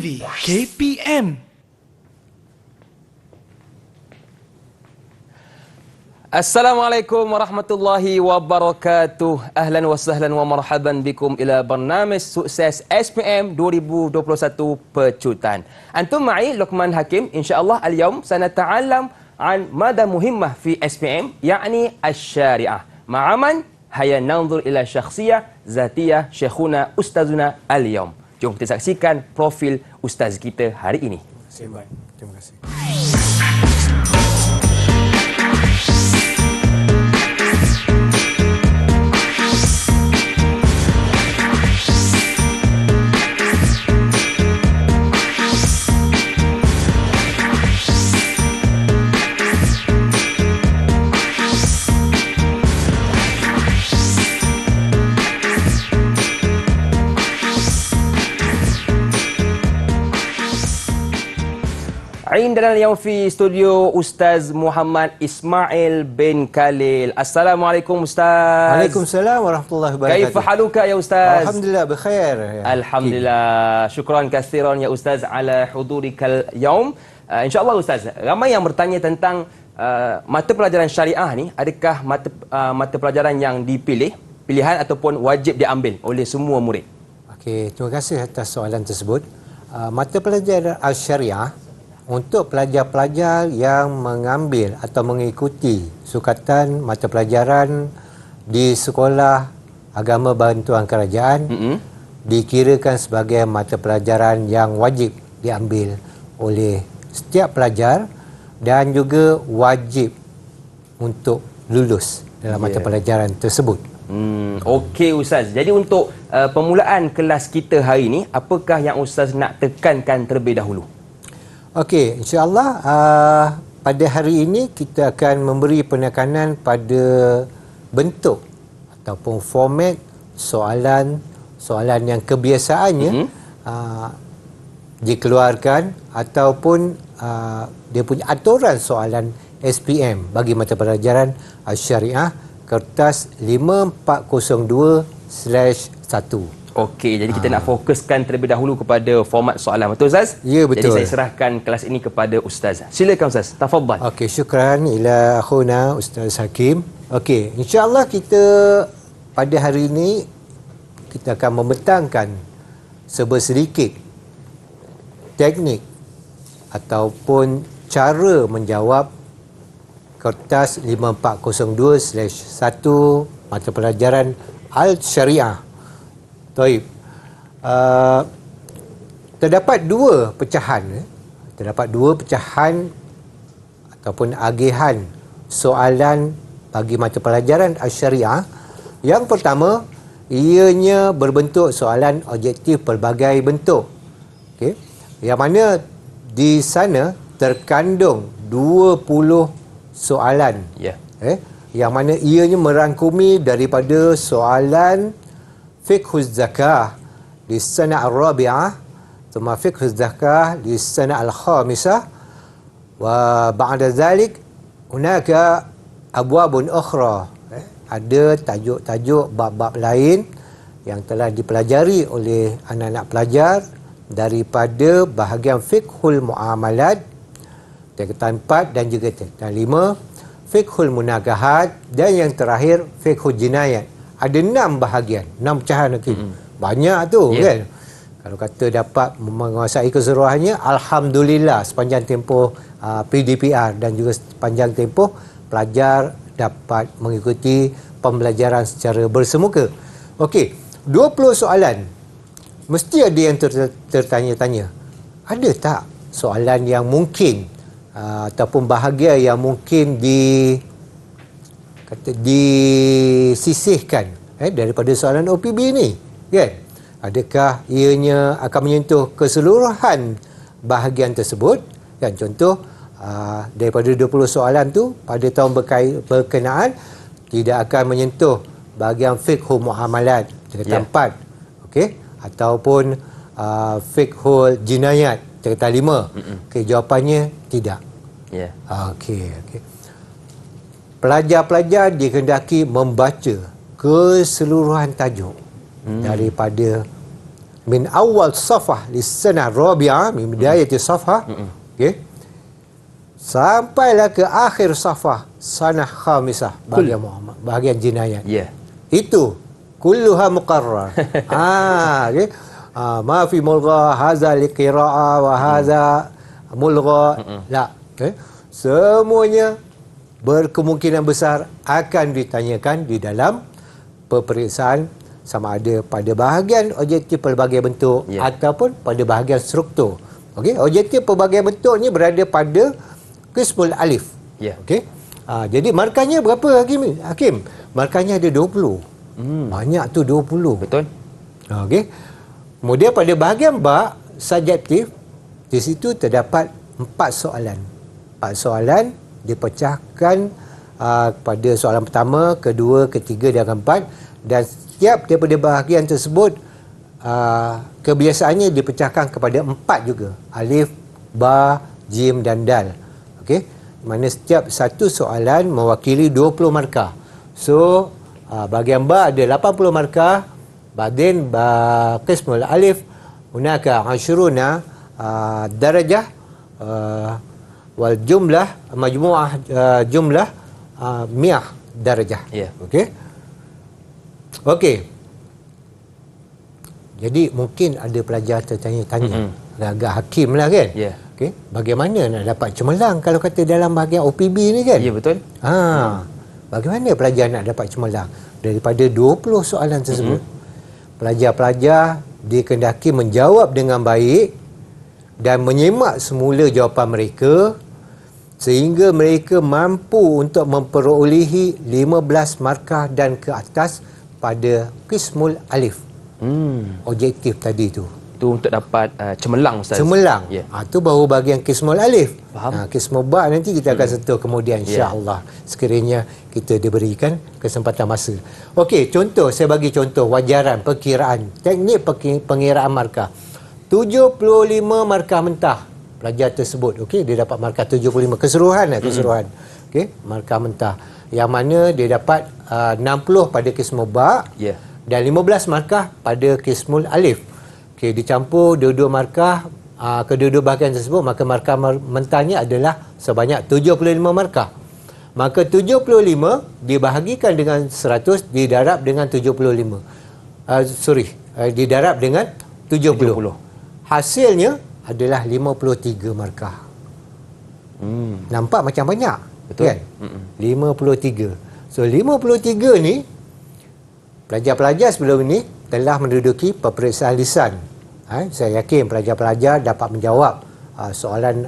TV KPM. Assalamualaikum warahmatullahi wabarakatuh. Ahlan wa sahlan wa marhaban bikum ila barnamij sukses SPM 2021 pecutan. Antum ma'i Luqman Hakim. Insyaallah al-yawm sanata'allam an mada muhimmah fi SPM, yakni asy-syariah. Ma'aman haya nanzur ila syakhsiyah zatiyah syekhuna ustazuna al-yawm. Jom kita saksikan profil ustaz kita hari ini. Terima kasih. عندنا اليوم في استوديو أستاذ محمد إسماعيل بن كاليل. السلام عليكم أستاذ. Waalaikumsalam warahmatullahi wabarakatuh. كيف حالك يا أستاذ؟ Alhamdulillah بخير. الحمد لله. شكرا كثيرا يا أستاذ على حضورك اليوم. إن شاء الله أستاذ, ramai yang bertanya tentang mata pelajaran syariah ni, adakah mata pelajaran yang dipilih, pilihan ataupun wajib diambil oleh semua murid? Okey, terima kasih atas soalan tersebut. Mata pelajaran Al-Syariah untuk pelajar-pelajar yang mengambil atau mengikuti sukatan mata pelajaran di sekolah agama bantuan kerajaan dikirakan sebagai mata pelajaran yang wajib diambil oleh setiap pelajar dan juga wajib untuk lulus dalam mata pelajaran tersebut. Okey Ustaz. Jadi untuk permulaan kelas kita hari ini, apakah yang Ustaz nak tekankan terlebih dahulu? Okey, insya-Allah pada hari ini kita akan memberi penekanan pada bentuk ataupun format soalan yang kebiasaannya dikeluarkan ataupun dia punya aturan soalan SPM bagi mata pelajaran Syariah kertas 5402/1. Okey, jadi kita nak fokuskan terlebih dahulu kepada format soalan. Betul Ustaz? Ya, betul. Jadi saya serahkan kelas ini kepada Ustaz. Silakan Ustaz, tafadhal. Okey, syukran ila akhuna Ustaz Hakim. Okey, insya-Allah kita pada hari ini kita akan membentangkan sebersedikit teknik ataupun cara menjawab kertas 5402/1 mata pelajaran Al-Syariah. Taib. Terdapat dua pecahan ataupun agihan soalan bagi mata pelajaran Al-Syariah. Yang pertama, ianya berbentuk soalan objektif pelbagai bentuk. Okey. Yang mana di sana terkandung 20 soalan. Ya. Yang mana ianya merangkumi daripada soalan fiqhuz zakah di sana al-rabi'ah, thumma fiqhuz zakah di sana al-khamisah, wa ba'da zalik hunaka abwabun ukhra. Ada tajuk-tajuk bab-bab lain yang telah dipelajari oleh anak-anak pelajar daripada bahagian fiqhul muamalat tingkatan 4 dan juga tingkatan 5, fiqhul munagahat, dan yang terakhir fiqhul jinayat. Ada 6 bahagian, 6 pecahan. Banyak tu kan. Kalau kata dapat menguasai keseluruhannya, alhamdulillah, sepanjang tempoh PDPR dan juga sepanjang tempoh pelajar dapat mengikuti pembelajaran secara bersemuka. Okey, 20 soalan. Mesti ada yang tertanya-tanya, ada tak soalan yang mungkin ataupun bahagian yang mungkin disisihkan daripada soalan OPB ni, kan? Adakah ianya akan menyentuh keseluruhan bahagian tersebut, kan? Contoh, daripada 20 soalan tu pada tahun berkenaan tidak akan menyentuh bahagian fiqhul muamalat tingkatan 4, okey, ataupun fiqhul jinayat tingkatan 5. Okey, jawapannya tidak. Okey. Pelajar-pelajar dikehendaki membaca keseluruhan tajuk daripada min awal safah lis-sanah rabi'ah, min bidayati safah, okey, sampailah ke akhir safah sanah khamisah, bahagian Muhammad, bahagian jinayat. Ya. Itu kulluha muqarrar. Okey. Ma fi mulgha hadza liqira'a wa hadza mulgha. La. Okay. Semuanya berkemungkinan besar akan ditanyakan di dalam peperiksaan, sama ada pada bahagian objektif pelbagai bentuk ataupun pada bahagian struktur. Okey, objektif pelbagai bentuk ni berada pada qismul alif. Ya. Okey. Jadi markahnya berapa Hakim? Hakim, markahnya ada 20. Banyak tu 20. Betul. Okey. Kemudian pada bahagian ba subjektif, di situ terdapat 4 soalan. 4 soalan dipecahkan pada soalan pertama, kedua, ketiga dan keempat, dan setiap daripada bahagian tersebut kebiasaannya dipecahkan kepada 4 juga. Alif, ba, jim dan dal. Okey. Mana setiap satu soalan mewakili 20 markah. So bahagian ba ada 80 markah. Badin qismul alif hunaka 20 darajah wal jumlah majmu'ah jumlah 100 darajah. Ya. Okey. Okey. Jadi mungkin ada pelajar tertanya-tanya, agak hakim lah kan? Ya. Okey, bagaimana nak dapat cemerlang kalau kata dalam bahagian OPB ni kan? Ya, betul. Bagaimana pelajar nak dapat cemerlang? Daripada 20 soalan tersebut, pelajar-pelajar dikehendaki menjawab dengan baik dan menyemak semula jawapan mereka sehingga mereka mampu untuk memperolehi 15 markah dan ke atas pada qismul alif. Objektif tadi tu. Itu untuk dapat cemerlang, Ustaz. Cemerlang. Ya. Itu baru bahagian qismul alif. Faham. Qismul ba nanti kita akan sentuh kemudian insya-Allah. Sekiranya kita diberikan kesempatan masa. Okey, contoh, saya bagi contoh wajaran perkiraan, teknik pengiraan markah. 75 markah mentah pelajar tersebut. Okey, dia dapat markah 75 keseluruhan. Okey, markah mentah. Yang mana dia dapat 60 pada qismul ba. Ya. Dan 15 markah pada qismul alif. Okey, dicampur dua-dua markah kedua-dua bahagian tersebut, maka markah mentahnya adalah sebanyak 75 markah. Maka 75 dibahagikan dengan 100 didarab dengan 75. Didarab dengan 70. Hasilnya adalah 53 markah. Nampak macam banyak. Betul. Kan? 53. So 53 ni pelajar-pelajar sebelum ini telah menduduki peperiksaan lisan. Saya yakin pelajar-pelajar dapat menjawab soalan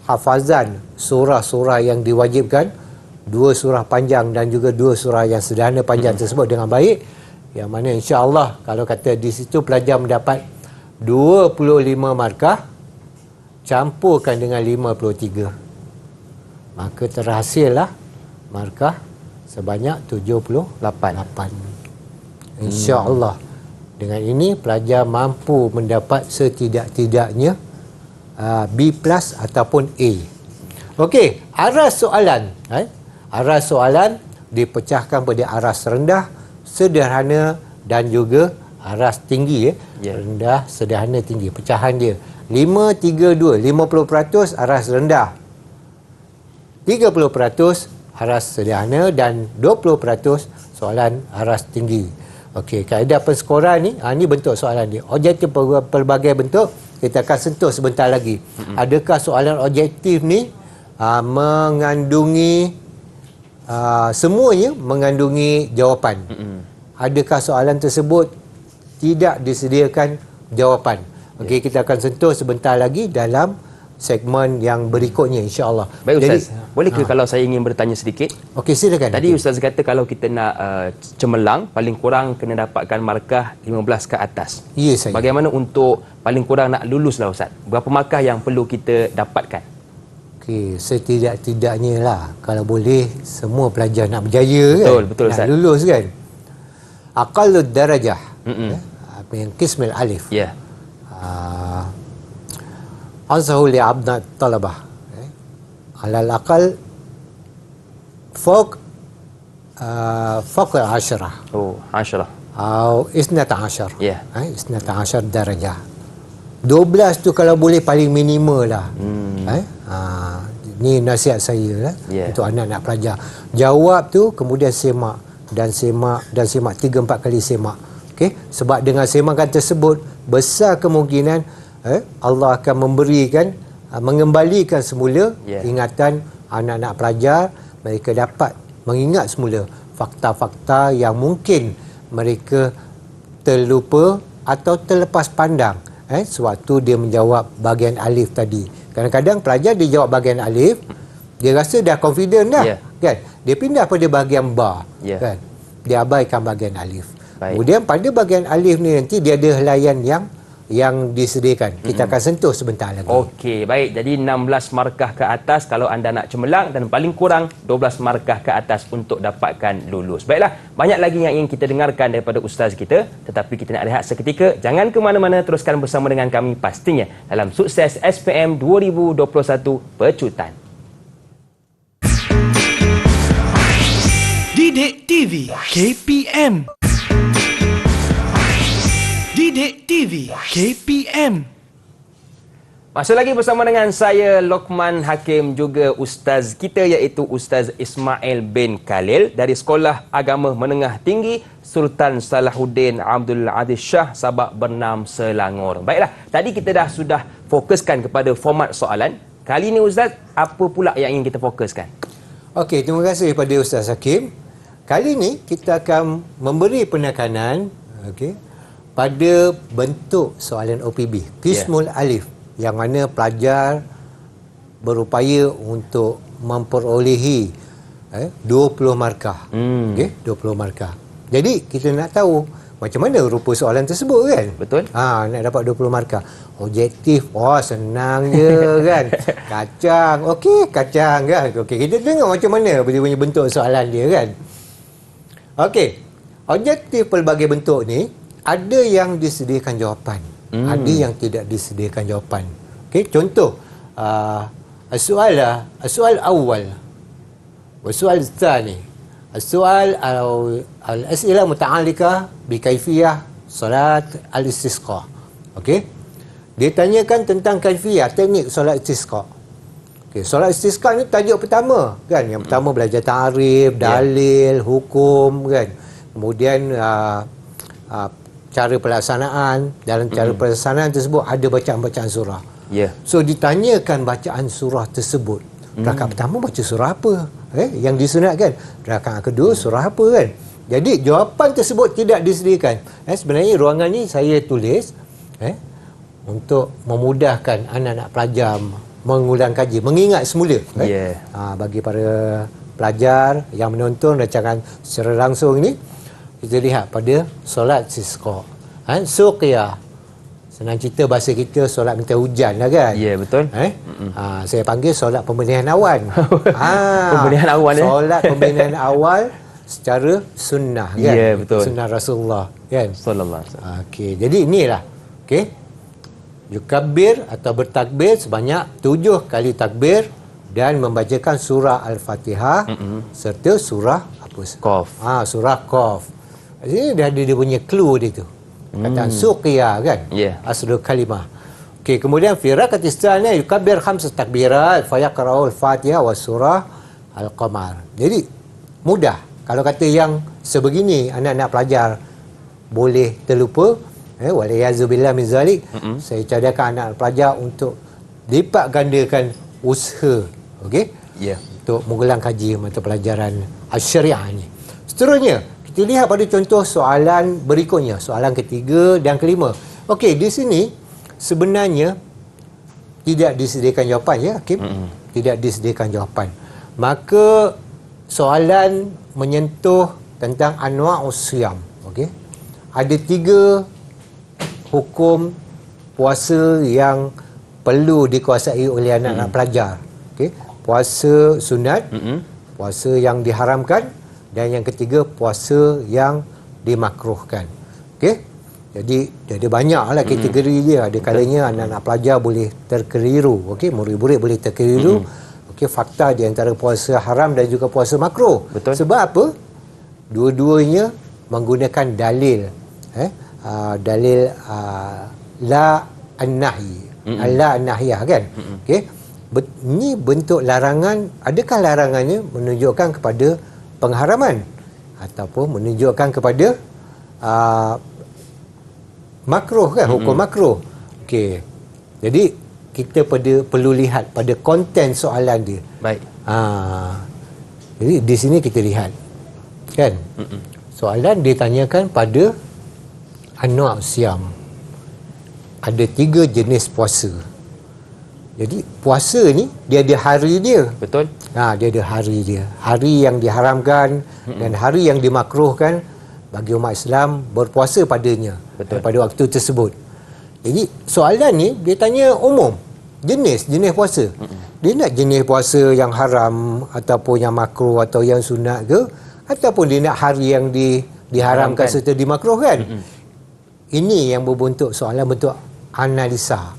hafazan surah-surah yang diwajibkan, 2 surah panjang dan juga 2 surah yang sederhana panjang tersebut dengan baik. Yang mana insya-Allah kalau kata di situ pelajar mendapat 25 markah campurkan dengan 53, maka terhasillah markah sebanyak 78. InsyaAllah dengan ini pelajar mampu mendapat setidak-tidaknya B+ ataupun A. Okey, aras soalan. Aras soalan dipecahkan pada aras rendah, sederhana dan juga aras tinggi. Rendah, sederhana, tinggi. Pecahan dia 5-3-2, 50% aras rendah, 30% aras sederhana dan 20% soalan aras tinggi. Okey, kaedah penskoran ni, ni bentuk soalan dia. Objektif pelbagai bentuk, kita akan sentuh sebentar lagi. Adakah soalan objektif ni mengandungi semuanya mengandungi jawapan? Adakah soalan tersebut tidak disediakan jawapan? Okey, kita akan sentuh sebentar lagi dalam segmen yang berikutnya insya-Allah. Baik Ustaz, boleh ke kalau saya ingin bertanya sedikit? Okey, silakan. Tadi Ustaz kata kalau kita nak cemerlang paling kurang kena dapatkan markah 15 ke atas. Ya, saya. Bagaimana untuk paling kurang nak luluslah Ustaz? Berapa markah yang perlu kita dapatkan? Okey, setidak-tidaknya lah kalau boleh semua pelajar nak berjaya. Betul nak Ustaz. lulus kan. Aqallud darajah. Yang qismul alif. Ya. Azhul li abna talabah. Alal aqal fawq al-10. Oh, 10. atau isnata ashar. Ya. Isnata ashar darajah. 12 tu kalau boleh paling minimal lah. Ni nasihat saya lah untuk anak-anak pelajar. Jawab tu kemudian semak dan semak dan semak 3-4 kali semak. Okey, sebab dengan semakan tersebut besar kemungkinan Allah akan memberikan mengembalikan semula ingatan anak-anak pelajar. Mereka dapat mengingat semula fakta-fakta yang mungkin mereka terlupa atau terlepas pandang sewaktu dia menjawab bahagian alif tadi. Kadang-kadang pelajar dia jawab bahagian alif, dia rasa dah confident dah, kan? Dia pindah pada bahagian ba, kan? Dia abaikan bahagian alif. Kemudian pada bahagian alif ni nanti dia ada helaian yang disediakan. Kita akan sentuh sebentar lagi. Okey, baik. Jadi 16 markah ke atas kalau anda nak cemerlang dan paling kurang 12 markah ke atas untuk dapatkan lulus. Baiklah, banyak lagi yang ingin kita dengarkan daripada ustaz kita, tetapi kita nak rehat seketika. Jangan ke mana-mana, teruskan bersama dengan kami pastinya dalam Sukses SPM 2021 Pecutan. Didik TV KPM. Didik TV KPM. Masuk lagi bersama dengan saya Lokman Hakim, juga ustaz kita iaitu Ustaz Ismail bin Khalil dari Sekolah Agama Menengah Tinggi Sultan Salahuddin Abdul Aziz Shah Sabak Bernam Selangor. Baiklah, tadi kita sudah fokuskan kepada format soalan. Kali ini ustaz, apa pula yang ingin kita fokuskan? Okey, terima kasih kepada Ustaz Hakim. Kali ini kita akan memberi penekanan pada bentuk soalan OPB, Qismul Alif, yang mana pelajar berupaya untuk memperolehi 20 markah. 20 markah. Jadi kita nak tahu macam mana rupa soalan tersebut, kan? Betul. Nak dapat 20 markah. Objektif, senang je kan. Kacang, okey, kacang kan. Okey, kita tengok macam mana punya bentuk soalan dia, kan. Okey, objektif pelbagai bentuk ni ada yang disediakan jawapan, ada yang tidak disediakan jawapan. Okey, contoh soal awal, soal tsani, soal al-as'ilah muta'alliqah bi kaifiyah salat al-istisqa. Okey, dia tanyakan tentang kaifiyah, teknik solat istisqa. Okey, solat istisqa ni tajuk pertama, kan? Yang pertama belajar ta'rif, dalil, hukum, kan? Kemudian cara pelaksanaan. Dalam cara pelaksanaan tersebut ada bacaan-bacaan surah. So ditanyakan bacaan surah tersebut. Rakaat pertama baca surah apa? Yang disunatkan. Rakaat kedua surah apa, kan? Jadi jawapan tersebut tidak disediakan. Sebenarnya ruangan ni saya tulis untuk memudahkan anak-anak pelajar mengulang kaji, mengingat semula. Bagi para pelajar yang menonton rancangan secara langsung ini, kita lihat pada solat istisqa. Suqiyah. Senang cerita bahasa kita solat minta hujan lah, kan? Ya, betul. Saya panggil solat pembenihan awan. Pembenihan awan, solat pembenihan awal secara sunnah, kan? Ya, betul. Sunnah Rasulullah, kan? Sallallahu alaihi wasallam. Okey, jadi inilah. Okey. Yukabbir atau bertakbir sebanyak 7 kali takbir dan membacakan surah Al-Fatihah serta surah apa? Qaf. Surah Qaf. Ini dah ada dia punya clue dia tu. Kataan suqiyah, kan? Aslul kalimah. Okey, kemudian fi rakatis tsaniyah yukabbir 5 takbirat fa yaqra'u al-Fatihah wa surah Al-Qamar. Jadi mudah. Kalau kata yang sebegini anak-anak pelajar boleh terlupa, waliyazubillah min zalik, saya cadangkan anak pelajar untuk lipat gandakan usaha, okey? Untuk mengulang kaji mata pelajaran Asy-Syariah ni. Seterusnya, kita lihat pada contoh soalan berikutnya, soalan ketiga dan kelima. Okey, di sini sebenarnya tidak disediakan jawapan, ya, Hakim? Tidak disediakan jawapan. Maka soalan menyentuh tentang anwa'us siyam, okey? Ada 3 hukum puasa yang perlu dikuasai oleh anak-anak pelajar. Okey, puasa sunat, puasa yang diharamkan, dan yang ketiga puasa yang dimakruhkan. Okey, jadi ada banyaklah kategori dia. Ada kalanya anak-anak pelajar boleh terkeliru. Okey, murid-murid boleh terkeliru. Okey, fakta di antara puasa haram dan juga puasa makruh. Betul. Sebab apa? Dua-duanya menggunakan dalil dalil la an-nahi, la an-nahiyah kan. Okey. Ini bentuk larangan. Adakah larangannya menunjukkan kepada pengharaman ataupun menunjukkan kepada makruh kan, hukum makruh. Okey. Jadi kita perlu lihat pada konten soalan dia. Baik. Jadi di sini kita lihat kan. Soalan ditanyakan pada anwa' siam. Ada 3 jenis puasa. Jadi puasa ni dia ada hari dia. Betul. Dia ada hari dia. Hari yang diharamkan dan hari yang dimakruhkan bagi umat Islam berpuasa padanya. Betul. Pada waktu tersebut. Jadi soalan ni dia tanya umum. Jenis puasa. Dia nak jenis puasa yang haram ataupun yang makruh atau yang sunat ke, ataupun dia nak hari yang diharamkan serta dimakruhkan. Ini yang berbentuk soalan bentuk analisa.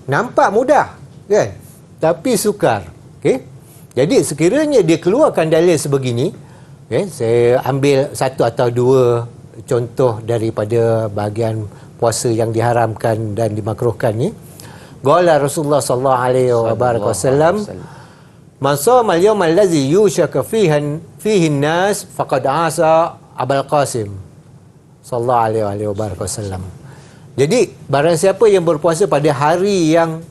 Nampak mudah kan, tapi sukar. Okey. Jadi sekiranya dia keluarkan dalil sebegini, saya ambil satu atau dua contoh daripada bahagian puasa yang diharamkan dan dimakruhkan ni. Qala Rasulullah sallallahu alaihi wasallam, man shama al-yawm allazi yushaka fihi an-nas faqad asa Abul Qasim sallallahu alaihi wasallam. Jadi barang siapa yang berpuasa pada hari yang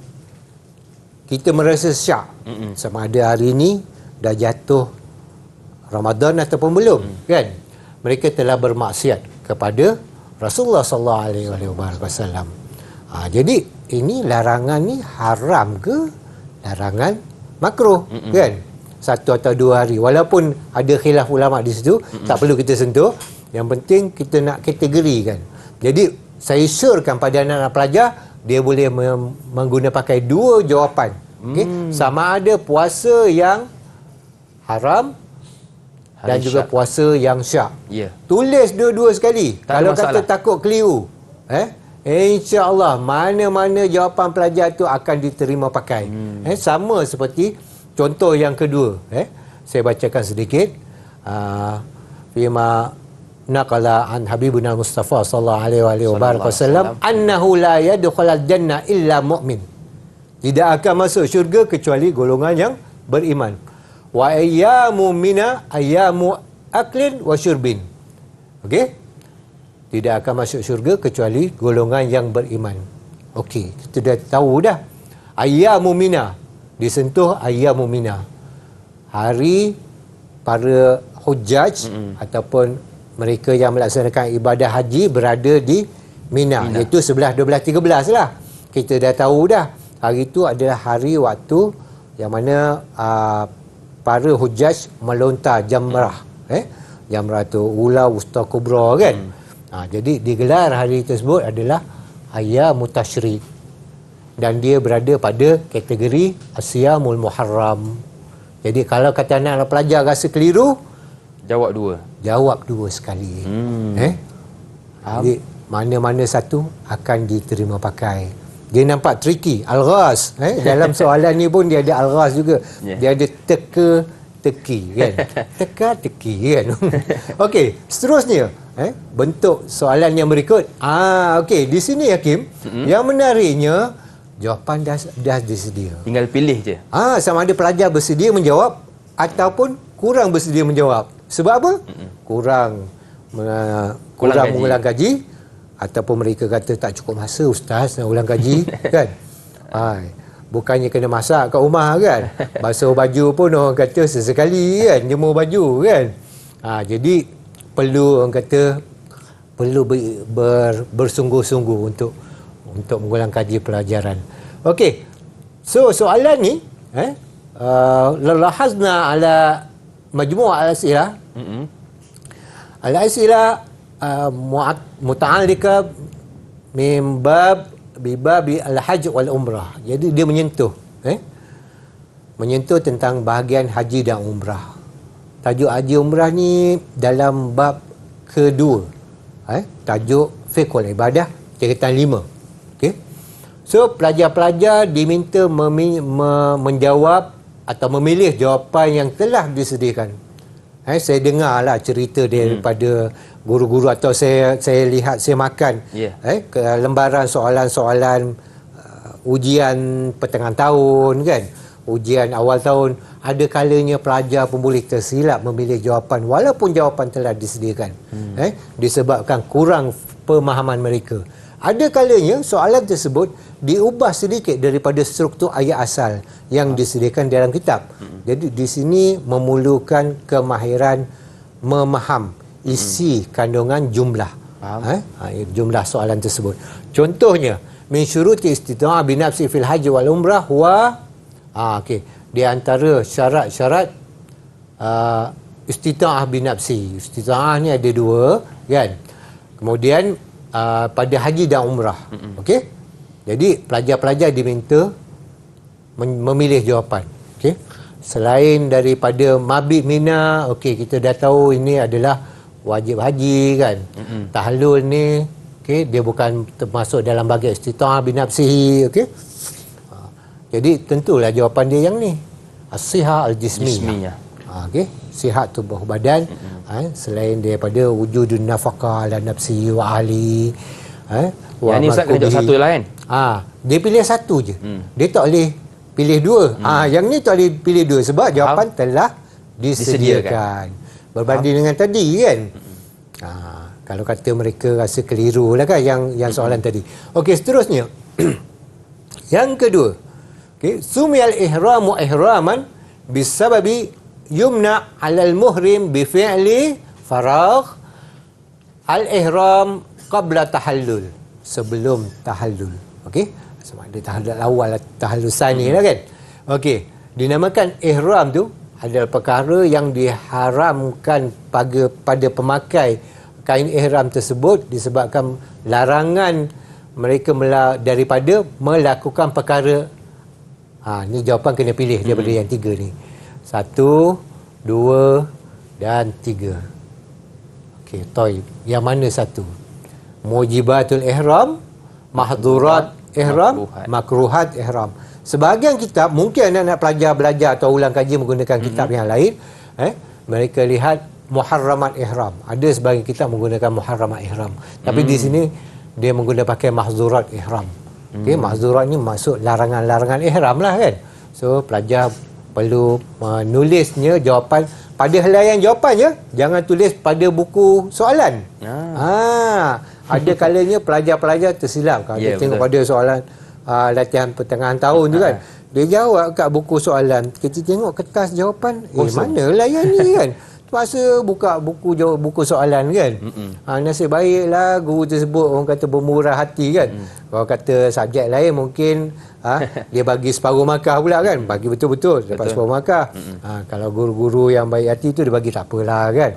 kita merasa syak, sama ada hari ini dah jatuh Ramadan ataupun belum, kan? Mereka telah bermaksiat kepada Rasulullah sallallahu alaihi wasallam. Jadi ini larangan ni haram ke larangan makruh, kan? 1 atau 2 hari. Walaupun ada khilaf ulama di situ, tak perlu kita sentuh. Yang penting kita nak kategorikan. Jadi saya syorkan pada anak-anak pelajar, dia boleh pakai 2 jawapan. Okay? Sama ada puasa yang haram dan juga puasa yang syak. Tulis dua-dua sekali. Kalau kata takut keliru, insya-Allah mana-mana jawapan pelajar tu akan diterima pakai. Sama seperti contoh yang kedua. Saya bacakan sedikit. Fima naqala an Habibuna Mustafa sallallahu alaihi wasallam annahu la yadkhulul jannah illa mu'min. Tidak akan masuk syurga kecuali golongan yang beriman. Wa ayyamu mina ayyamu aklin wa syurbin. Okey? Tidak akan masuk syurga kecuali golongan yang beriman. Okey, kita dah tahu dah. Ayyamu mina, disentuh ayyamu mina. Hari para hujjaj ataupun mereka yang melaksanakan ibadah haji berada di Mina. Iaitu 11, 12, 13 lah. Kita dah tahu dah. Hari itu adalah hari waktu yang mana para hujjaj melontar jamrah. Jamrah tu ula, wusta, kubra kan. Jadi digelar hari tersebut adalah Ayyamut Tasyrik. Dan dia berada pada kategori Asyamul Muharram. Jadi kalau kata anak-anak pelajar rasa keliru, Jawab dua sekali. Jadi mana-mana satu akan diterima pakai. Dia nampak tricky, alghaz. Dalam soalan ni pun dia ada alghaz juga. Dia ada teka-teki kan. Teka-teki kan. Okey, seterusnya bentuk soalan yang berikut. Okey, di sini Hakim, yang menariknya jawapan dah disedia. Tinggal pilih je. Sama ada pelajar bersedia menjawab ataupun kurang bersedia menjawab. Sebab apa? Kurang mengulang gaji, ataupun mereka kata tak cukup masa ustaz nak ulang gaji kan. Bukannya kena masak kat rumah kan. Basuh baju pun orang kata sesekali kan, jemur baju kan. Jadi perlu orang kata bersungguh-sungguh untuk mengulang kaji pelajaran. Okey. So soalan ni lalahazna ala majmu' al-as'ilah. Al-as'ilah muta'alliqa min bibabi al-hajj wal umrah. Jadi dia menyentuh tentang bahagian haji dan umrah. Tajuk haji umrah ni dalam bab kedua. Tajuk fiqhul ibadah tingkatan 5. Okey. So pelajar-pelajar diminta menjawab atau memilih jawapan yang telah disediakan. Saya dengarlah cerita daripada guru-guru atau saya lihat saya makan ke lembaran soalan-soalan ujian pertengahan tahun kan, ujian awal tahun. Ada kalanya pelajar pun boleh tersilap memilih jawapan walaupun jawapan telah disediakan. Disebabkan kurang pemahaman mereka. Ada kalanya soalan tersebut diubah sedikit daripada struktur ayat asal yang disediakan dalam kitab. Jadi di sini memerlukan kemahiran memaham isi kandungan jumlah. Jumlah soalan tersebut. Contohnya, min syuruti istita'ah binafsi fil haji wal umrah wa di antara syarat-syarat istita'ah binafsi. Istita'ah ni ada dua kan. Kemudian pada haji dan umrah. Okey. Jadi pelajar-pelajar diminta memilih jawapan. Okey. Selain daripada mabit Mina, okey, kita dah tahu ini adalah wajib haji kan. Tahallul ni okey, dia bukan termasuk dalam bahagian istita'ah binafsihi, okey. Jadi tentulah jawapan dia yang ni. As-sihah al-jismiyah. Okey, sihat tubuh badan. Selain daripada wujudun nafaqah ala nafsi wa ahli. Yang ni Ustaz kena jawab satu lah kan? Dia pilih satu je. Dia tak boleh pilih dua. Yang ni tak boleh pilih dua sebab jawapan telah disediakan. Berbanding dengan tadi kan. Kalau kata mereka rasa keliru lah kan yang soalan tadi. Okey, seterusnya. Yang kedua. Okey, sumiyal ihramu ihraman bisababi yumna 'alal muhrim bi fi'li faragh al-ihram qabla tahallul, sebelum tahallul. Okey, sama ada tahallul awal atau tahallul sani lah kan. Okey, dinamakan ihram tu adalah perkara yang diharamkan pada pemakai kain ihram tersebut disebabkan larangan mereka daripada melakukan perkara. Ni jawapan kena pilih daripada yang tiga ni. 1, 2 dan 3. Okey, toy. Yang mana satu? Mujibatul ihram, mahdhurat ihram, makruhat ihram. Sebahagian kitab, mungkin anak-anak pelajar belajar atau ulang kaji menggunakan kitab yang lain, mereka lihat muharramat ihram. Ada sebahagian kitab menggunakan muharramat ihram. Tapi di sini dia menggunakan pakai mahdhurat ihram. Okey, mahdhurat ni maksud larangan-larangan ihram lah kan. So pelajar perlu menulisnya jawapan pada helaian jawapan je, jangan tulis pada buku soalan. Ada kalanya pelajar-pelajar tersilap kalau dia tengok pada soalan latihan pertengahan tahun tu kan. Dia jawab kat buku soalan, kita tengok kertas jawapan, manalah yang ni kan. Terpaksa buka buku soalan kan. Nasib baiklah guru tersebut orang kata bermurah hati kan. Kalau kata subjek lain mungkin dia bagi separuh markah pula kan. Bagi betul-betul dapat separuh markah. Kalau guru-guru yang baik hati tu dia bagi tak apalah kan.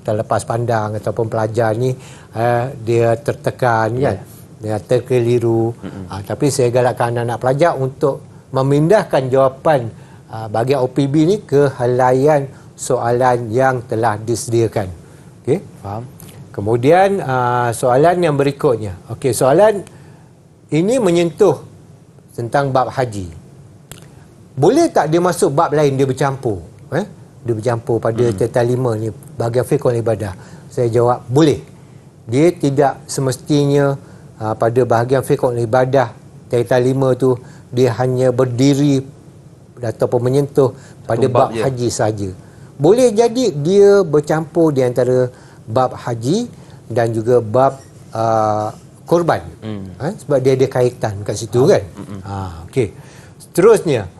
Terlepas pandang ataupun pelajar ni dia tertekan kan. Dia terkeliru. Tapi saya galakkan anak-anak pelajar untuk memindahkan jawapan bahagian OPB ni ke helaian soalan yang telah disediakan. Okey, faham. Kemudian soalan yang berikutnya. Okey, soalan ini menyentuh tentang bab haji. Boleh tak dia masuk bab lain, dia bercampur? Dia bercampur pada tata 5 ni, bahagian fiqh ibadah. Saya jawab, boleh. Dia tidak semestinya pada bahagian fiqh ibadah tata 5 tu dia hanya berdiri ataupun menyentuh pada bab haji saja. Boleh jadi dia bercampur di antara bab haji dan juga bab korban. Sebab dia ada kaitan kat situ kan. Okey. Seterusnya.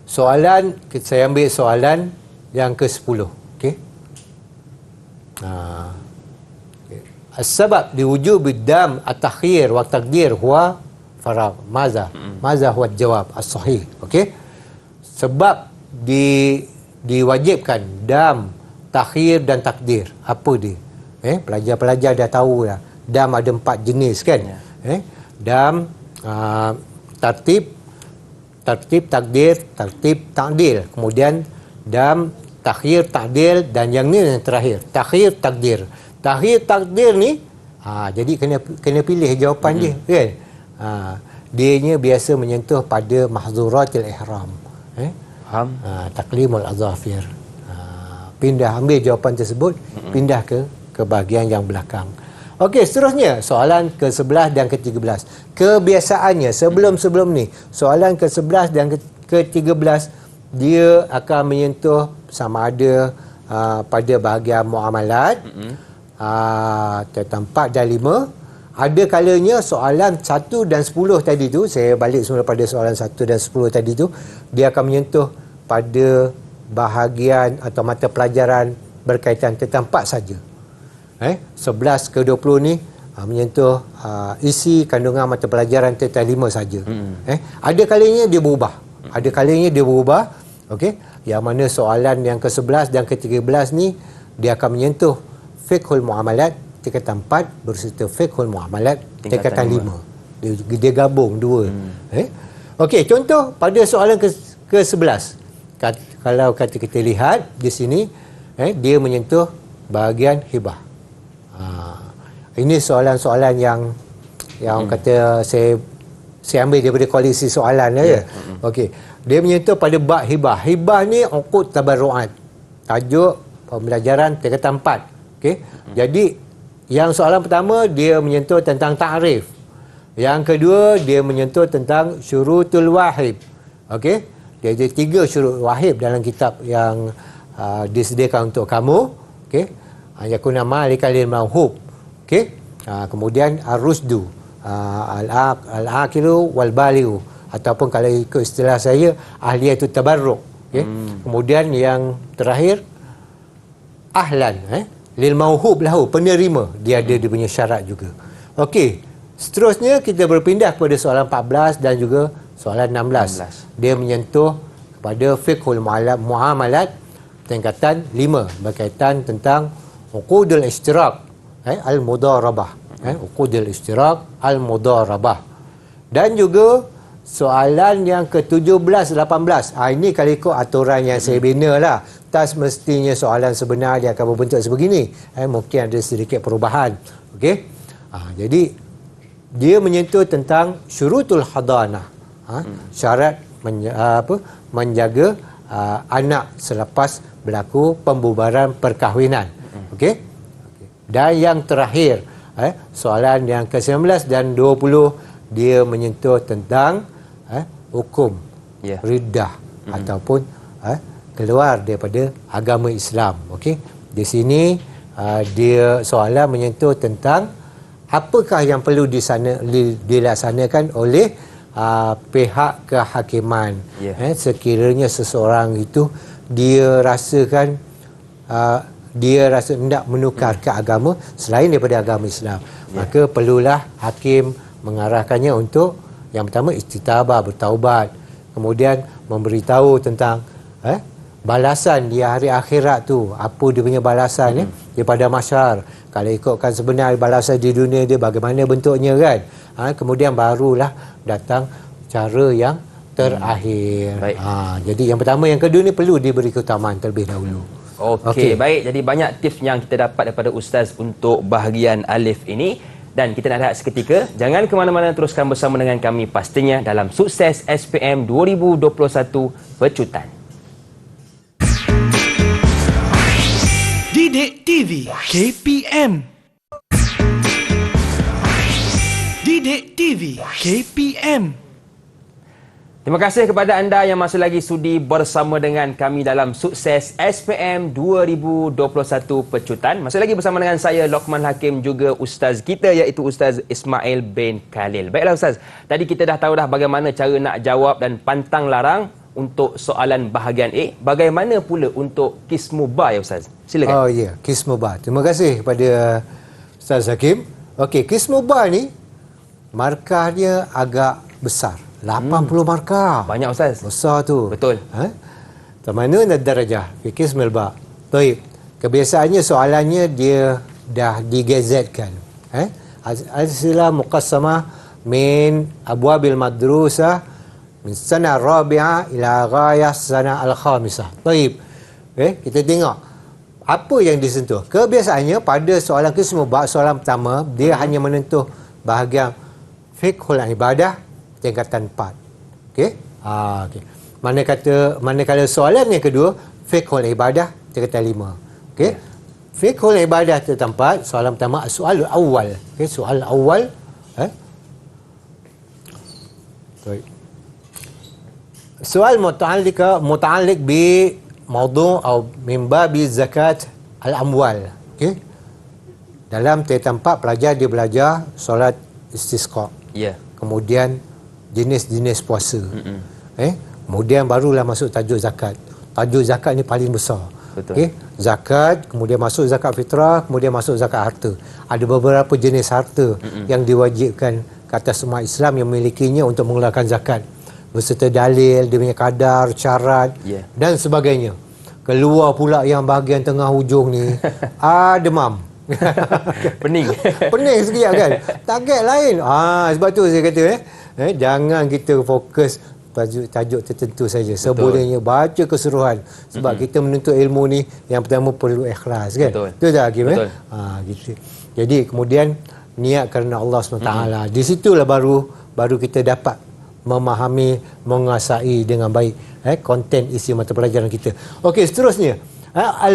Soalan, saya ambil soalan yang ke-10. Okey. As-sabab diwujub dam at-takhir wa taqdir huwa faragh. Maza huwa jawab as-sahih. Okey. Sebab diwajibkan dam, takhir dan takdir. Apa dia? Pelajar-pelajar dah tahu dah. Dam ada 4 jenis kan. Dam, tartib, takdir, tartib, takdil. Kemudian dam, takhir, takdil dan yang ni yang terakhir. Takhir, takdir. Takhir, takdir ni jadi kena pilih jawapan dia kan. Dianya biasa menyentuh pada mahzuratil ihram. Taklimul azafir. pindah, ambil jawapan tersebut, pindah ke bahagian yang belakang. Okey, seterusnya soalan ke-11 dan ke-13. Kebiasaannya sebelum ni, soalan ke-11 dan ke-13 dia akan menyentuh sama ada pada bahagian muamalat, tentang 4 dan 5. Ada kalanya soalan 1 dan 10 tadi tu, saya balik semula pada soalan 1 dan 10 tadi tu, dia akan menyentuh pada bahagian atau mata pelajaran berkaitan tentang 4 saja. 11 ke 20 ni menyentuh isi kandungan mata pelajaran tentang 5 saja. Ada kalanya dia berubah. Ada kalanya dia berubah. Okey, yang mana soalan yang ke-11 dan ke-13 ni dia akan menyentuh fiqhul muamalat tingkatan 4 berserta fiqhul muamalat tingkatan 5. Dia gabung dua. Okey, contoh pada soalan ke-11. Kalau kita lihat di sini, dia menyentuh bahagian hibah. Ini soalan-soalan yang kata saya ambil daripada koleksi soalan ya. Okey, dia menyentuh pada bab hibah. Hibah ni uqud tabarruat. Tajuk pembelajaran tingkatan 4. Okey. Jadi yang soalan pertama dia menyentuh tentang ta'rif. Yang kedua dia menyentuh tentang syurutul wahib. Okey. Dia ada 3 syurut wahib dalam kitab yang disediakan untuk kamu. Okey. Yakuna malikal mauhub. Okey. Kemudian ar-rusdu, al-aqilu wal balighu, ataupun kalau ikut istilah saya ahliyatut tabarruk. Okey. Kemudian yang terakhir ahlan, lil mauhub lahu, penerima, dia ada dia punya syarat juga. Okey. Seterusnya kita berpindah kepada soalan 14 dan juga soalan 16. Dia menyentuh kepada fiqhul muamalat tingkatan 5 berkaitan tentang uqudul ishtirak, al-mudarabah, uqudul ishtirak al-mudarabah. Dan juga soalan yang ke-17 18. Ini kalau ikut aturan yang saya bina lah. Tak semestinya soalan sebenar dia akan berbentuk sebegini. Mungkin ada sedikit perubahan. Okey. Jadi dia menyentuh tentang syurutul hadanah. Syarat menjaga anak selepas berlaku pembubaran perkahwinan. Okey. Dan yang terakhir, soalan yang ke-19 dan 20 dia menyentuh tentang hukum riddah ataupun keluar daripada agama Islam. Okey. Di sini dia soalan menyentuh tentang apakah yang perlu dilaksanakan oleh pihak kehakiman. Sekiranya seseorang itu dia rasakan dia rasa hendak menukar ke agama selain daripada agama Islam, maka perlulah hakim mengarahkannya untuk yang pertama istitabah, bertaubat, kemudian memberitahu tentang balasan di hari akhirat tu, apa dia punya balasan daripada mahsyar. Kalau ikutkan sebenar balasan di dunia dia bagaimana bentuknya kan, kemudian barulah datang cara yang terakhir. Jadi yang pertama yang kedua ni perlu diberi keutamaan terlebih dahulu. Okey, baik. Jadi banyak tips yang kita dapat daripada Ustaz untuk bahagian alif ini. Dan kita nak rehat seketika. Jangan ke mana-mana, teruskan bersama dengan kami pastinya dalam Sukses SPM 2021 Pecutan. Didik TV KPM. Didik TV KPM. Terima kasih kepada anda yang masih lagi sudi bersama dengan kami dalam Sukses SPM 2021 Pecutan. Masih lagi bersama dengan saya Lokman Hakim, juga Ustaz kita iaitu Ustaz Ismail bin Khalil. Baiklah Ustaz, tadi kita dah tahu dah bagaimana cara nak jawab dan pantang larang untuk soalan bahagian A. Bagaimana pula untuk Qismu Ba ya Ustaz? Silakan. Oh ya, Qismu Ba. Terima kasih kepada Ustaz Hakim. Okey, Qismu Ba ni markah dia agak besar. 80 markah. Banyak Ustaz. Besar tu. Betul. Tamanun ad-darajah fi qismil ba. Baik. Kebiasaannya soalannya dia dah digazetkan. Al-sila muqassamah min abwabil madrusah min sana rabi'ah ila ghayah sana al-khamisah. Baik. Kita tengok apa yang disentuh. Kebiasaannya pada soalan qismul ba, soalan pertama dia hanya menentuh bahagian fiqhul ibadah tingkatan 4. Okey? Okey. Manakala soalan yang kedua fiqhul ibadah Kita kata 5. Okey. Fiqhul ibadah tentang 4. Soalan pertama, soal awal. Okey, soal awal. Baik. Soal muta'alliq bi mawdu' atau min babi zakat al-amwal. Okey. Dalam tingkatan 4 pelajar dia belajar solat istisqa. Ya. Kemudian jenis-jenis puasa. Kemudian barulah masuk tajuk zakat. Tajuk zakat ni paling besar. Betul. Okey, zakat, kemudian masuk zakat fitrah, kemudian masuk zakat harta. Ada beberapa jenis harta yang diwajibkan ke atas umat Islam yang memilikinya untuk mengeluarkan zakat. Beserta dalil, dia punya kadar, syarat dan sebagainya. Keluar pula yang bahagian tengah hujung ni, demam. Pening. Pening sekejap kan. Target lain. Sebab tu saya kata jangan kita fokus tajuk tertentu saja. Sebolehnya baca keseluruhan. Sebab kita menuntut ilmu ni yang pertama perlu ikhlas kan. Betul tak Hakim? Gitu. Jadi kemudian niat kerana Allah SWT. Di situlah baru kita dapat memahami, menguasai dengan baik konten isi mata pelajaran kita. Okey, seterusnya.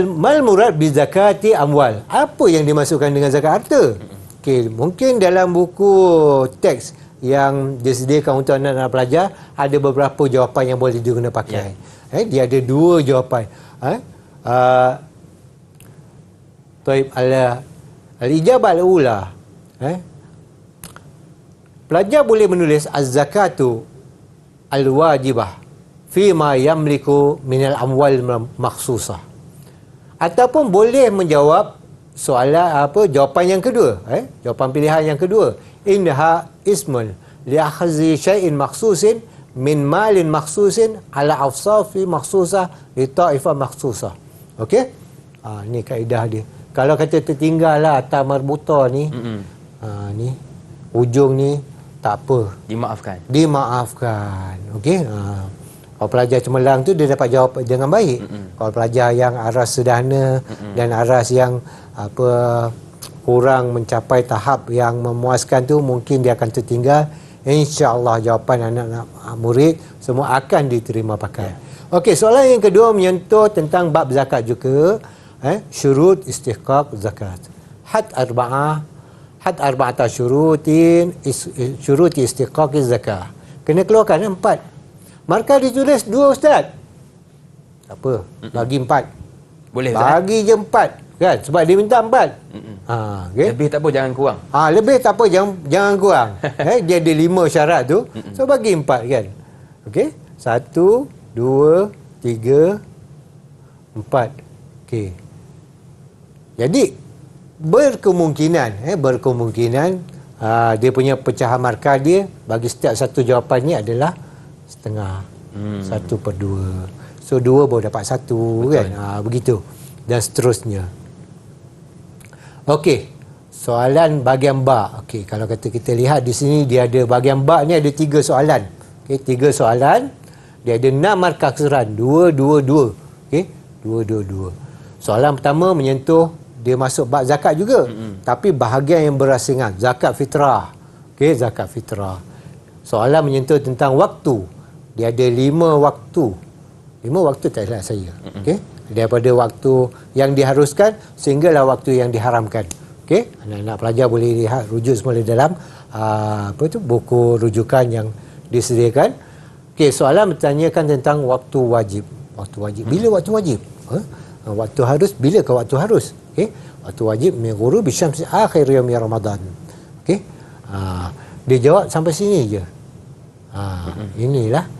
Mal murad bi zakati amwal. Apa yang dimasukkan dengan zakat harta? Okey, mungkin dalam buku teks yang disediakan untuk anak-anak pelajar ada beberapa jawapan yang boleh diguna pakai. Dia ada 2 jawapan. Taib al-ijabah al-ula. Pelajar boleh menulis az-zakatu al-wajibah fima yamliku minal amwal makhsusah. Ataupun boleh menjawab soalan jawapan yang kedua, jawapan pilihan yang kedua, innaha ismun li akhzi syai'in makhsusin min malin makhsusin ala awsafi makhsusah li ta'ifah makhsusah. Okey? Ni kaedah dia. Kalau kata tertinggal lah atas marbuta ni, ni hujung ni tak apa, dimaafkan. Okey? Kalau pelajar cemerlang tu dia dapat jawab dengan baik. Kalau pelajar yang aras sederhana dan aras yang kurang mencapai tahap yang memuaskan tu, mungkin dia akan tertinggal. InsyaAllah jawapan anak-anak murid semua akan diterima pakai. Okey, soalan yang kedua menyentuh tentang bab zakat juga. Syurut istihqaq zakat. Had arba'ata syuruti istihqaq zakat. Kena keluarkan 4. Markah ditulis 2 ustaz. Tak apa, bagi 4. Boleh bagi je 4 kan, sebab dia minta 4. Okay? Lebih tak apa, jangan kurang. Lebih tak apa, jangan kurang. Dia ada 5 syarat tu, so bagi 4 kan. Okey, 1 2 3 4. Okey, jadi berkemungkinan dia punya pecahan markah dia bagi setiap satu jawapannya adalah setengah. 1/2. So 2 baru dapat 1. Kan. Begitu. Dan seterusnya. Okey. Soalan bahagian ba. Okey, kalau kata kita lihat di sini dia ada bahagian ba ni ada 3 soalan. Okey, 3 soalan. Dia ada 6 markah keseluruhan. 2 2 2. Okey, 2 2 2. Soalan pertama menyentuh dia masuk bab zakat juga. Tapi bahagian yang berasingan, zakat fitrah. Okey, zakat fitrah. Soalan menyentuh tentang waktu. Dia ada 5 waktu. 5 waktu tak salah saya. Okey. Daripada waktu yang diharuskan sehinggalah waktu yang diharamkan. Okey. Anak-anak pelajar boleh lihat rujuk semula dalam buku rujukan yang disediakan. Okey, soalan bertanyakan tentang waktu wajib. Waktu wajib. Bila waktu wajib? Waktu harus, bila ke waktu harus? Okey. Waktu wajib min ghurubi syamsi akhir yaumi Ramadan. Okey. Dia jawab sampai sini je. Inilah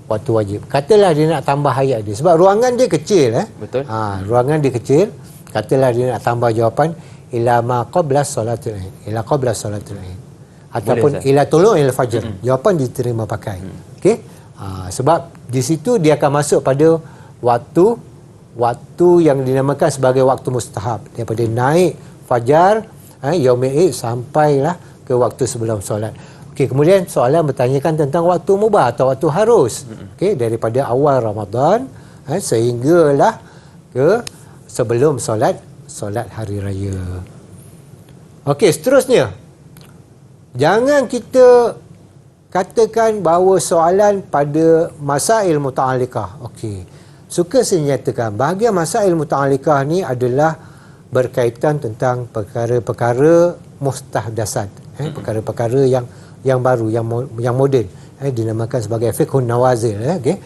waktu wajib. Katalah dia nak tambah ayat dia. Sebab ruangan dia kecil. Betul. Ruangan dia kecil. Katalah dia nak tambah jawapan ila ma qabla salatul aid. Ila qabla salatul aid. Ataupun ila tulu'il fajr. Jawapan diterima pakai. Okey. Sebab di situ dia akan masuk pada waktu yang dinamakan sebagai waktu mustahab. Daripada naik fajar yaumil aid sampailah ke waktu sebelum solat. Okey, kemudian soalan bertanyakan tentang waktu mubah atau waktu harus. Okey, daripada awal Ramadan sehinggalah ke sebelum solat hari raya. Okey, seterusnya. Jangan kita katakan bahawa soalan pada masail muta'alliqah. Okey. suka saya nyatakan bahagian masail muta'alliqah ni adalah berkaitan tentang perkara-perkara mustahdasat, perkara-perkara yang baru, yang moden, dinamakan sebagai fiqhun nawazil. Okey.